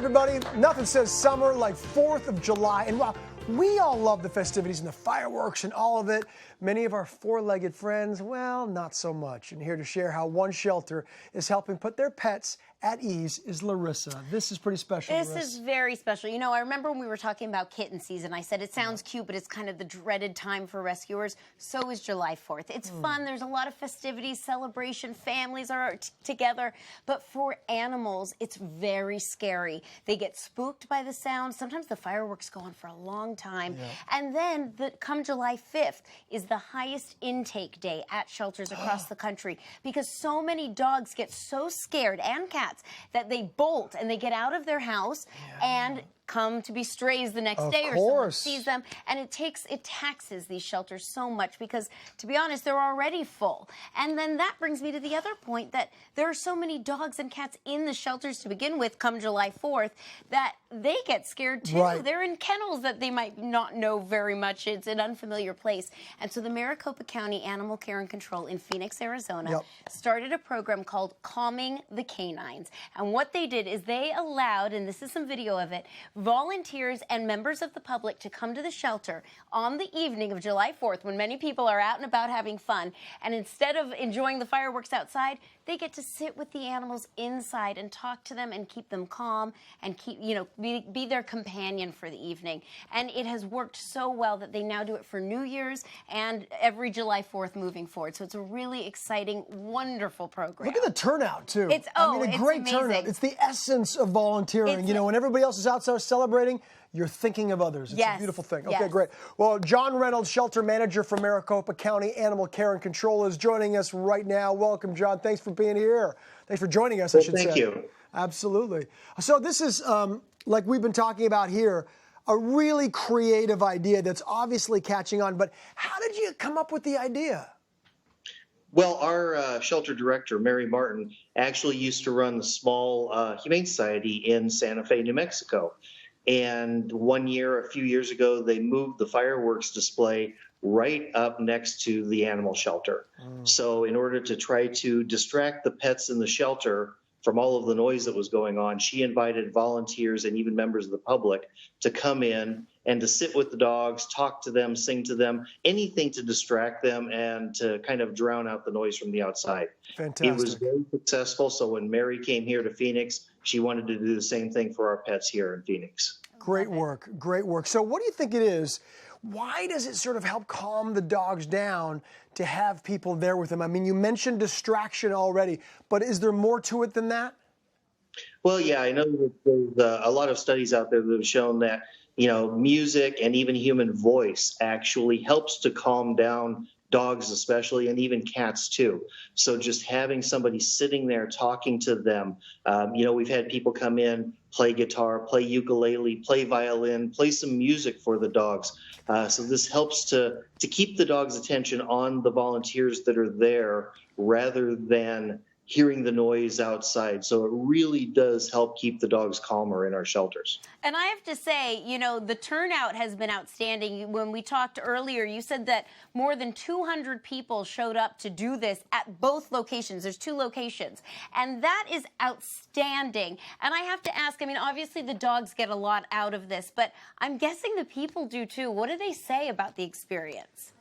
everybody. Nothing says summer like 4th of July. And while we all love the festivities and the fireworks and all of it, many of our four-legged friends, well, not so much. And here to share how one shelter is helping put their pets at ease is Larissa. This is pretty special, This Larissa. is very special. You know, I remember when we were talking about kitten season, I said it sounds cute, but it's kind of the dreaded time for rescuers. So is July 4th. It's fun. There's a lot of festivities, celebration, families are together. But for animals, it's very scary. They get spooked by the sound. Sometimes the fireworks go on for a long time. Yeah. And then come July 5th is the highest intake day at shelters across the country because so many dogs get so scared, and cats, that they bolt and they get out of their house and come to be strays the next day, or someone sees them, and it taxes these shelters so much because, to be honest, they're already full. And then that brings me to the other point, that there are so many dogs and cats in the shelters to begin with come July 4th that they get scared too. Right. They're in kennels that they might not know very much. It's an unfamiliar place. And so the Maricopa County Animal Care and Control in Phoenix, Arizona started a program called Calming the Canines. And what they did is they allowed, and this is some video of it, volunteers and members of the public to come to the shelter on the evening of July 4th when many people are out and about having fun. And instead of enjoying the fireworks outside, they get to sit with the animals inside and talk to them and keep them calm and keep, be their companion for the evening. And it has worked so well that they now do it for New Year's and every July 4th moving forward. So it's a really exciting, wonderful program. Look at the turnout, too. It's a great amazing. turnout. It's the essence of volunteering. When everybody else is outside celebrating, you're thinking of others. It's a beautiful thing. Okay, great. Well, John Reynolds, shelter manager for Maricopa County Animal Care and Control, is joining us right now. Welcome, John. Thanks for being here. Thanks for joining us, I should say. Thank you. Absolutely. So this is, like we've been talking about here, a really creative idea that's obviously catching on. But how did you come up with the idea? Well, our shelter director, Mary Martin, actually used to run the small Humane Society in Santa Fe, New Mexico. And one year, a few years ago, they moved the fireworks display right up next to the animal shelter. So in order to try to distract the pets in the shelter from all of the noise that was going on, she invited volunteers and even members of the public to come in and to sit with the dogs, talk to them, sing to them, anything to distract them and to kind of drown out the noise from the outside. Fantastic. It was very successful. So when Mary came here to Phoenix, she wanted to do the same thing for our pets here in Phoenix. Great work. Great work. So what do you think it is? Why does it sort of help calm the dogs down to have people there with them? I mean, you mentioned distraction already, but is there more to it than that? Well, yeah, I know that there's a lot of studies out there that have shown that, music and even human voice actually helps to calm down dogs especially, and even cats too. So just having somebody sitting there talking to them, we've had people come in, play guitar, play ukulele, play violin, play some music for the dogs. So this helps to keep the dog's attention on the volunteers that are there rather than hearing the noise outside. So it really does help keep the dogs calmer in our shelters. And I have to say, the turnout has been outstanding. When we talked earlier, you said that more than 200 people showed up to do this at both locations. There's 2 locations. And that is outstanding. And I have to ask, obviously the dogs get a lot out of this, but I'm guessing the people do too. What do they say about the experience?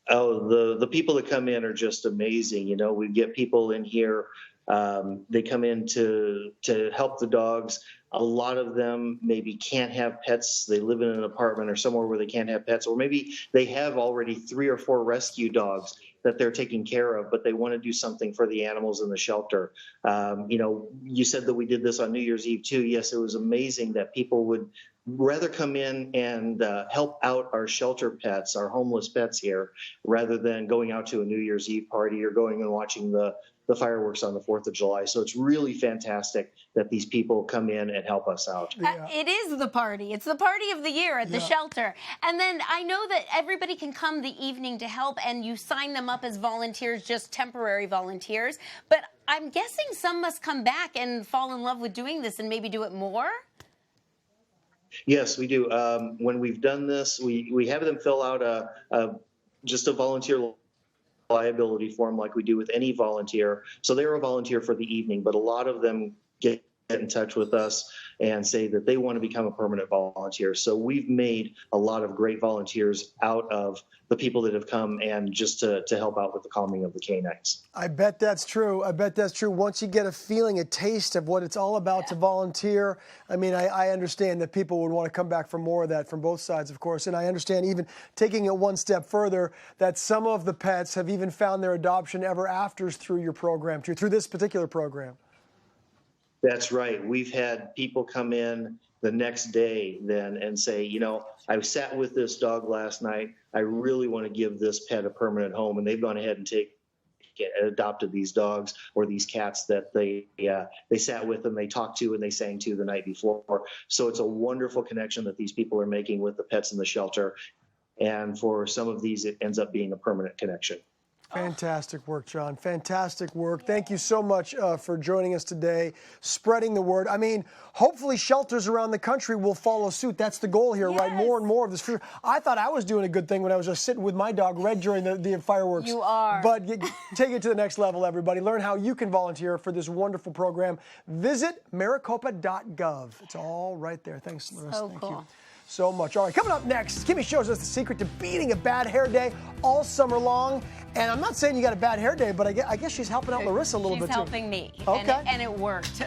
Oh, the people that come in are just amazing. We get people in here. They come in to help the dogs. A lot of them maybe can't have pets. They live in an apartment or somewhere where they can't have pets, or maybe they have already 3 or 4 rescue dogs that they're taking care of, but they want to do something for the animals in the shelter. You said that we did this on New Year's Eve too. Yes, it was amazing that people would rather come in and help out our shelter pets, our homeless pets here, rather than going out to a New Year's Eve party or going and watching the fireworks on the 4th of July. So it's really fantastic that these people come in and help us out. It is the party. It's the party of the year at the shelter. And then I know that everybody can come the evening to help, and you sign them up as volunteers, just temporary volunteers. But I'm guessing some must come back and fall in love with doing this and maybe do it more? Yes, we do. When we've done this, we have them fill out just a volunteer liability form like we do with any volunteer. So they're a volunteer for the evening, but a lot of them get in touch with us and say that they want to become a permanent volunteer. So we've made a lot of great volunteers out of the people that have come and just to help out with the calming of the canines. I bet that's true. I bet that's true. Once you get a feeling, a taste of what it's all about to volunteer, I mean, I understand that people would want to come back for more of that from both sides, of course. And I understand, even taking it one step further, that some of the pets have even found their adoption ever afters through your program, through this particular program. That's right. We've had people come in the next day then and say, you know, I sat with this dog last night. I really want to give this pet a permanent home. And they've gone ahead and adopted these dogs or these cats that they sat with and they talked to and they sang to the night before. So it's a wonderful connection that these people are making with the pets in the shelter. And for some of these, it ends up being a permanent connection. Fantastic work, John. Fantastic work. Thank you so much for joining us today, spreading the word. I mean, hopefully shelters around the country will follow suit. That's the goal here, right? More and more of this. I thought I was doing a good thing when I was just sitting with my dog, Red, during the fireworks. You are. But take it to the next level, everybody. Learn how you can volunteer for this wonderful program. Visit maricopa.gov. It's all right there. Thanks, Larissa. So Thank cool. you so much. All right, coming up next, Kimmy shows us the secret to beating a bad hair day all summer long. And I'm not saying you got a bad hair day, but I guess she's helping out Larissa a little bit too. She's helping me. Okay. And it worked.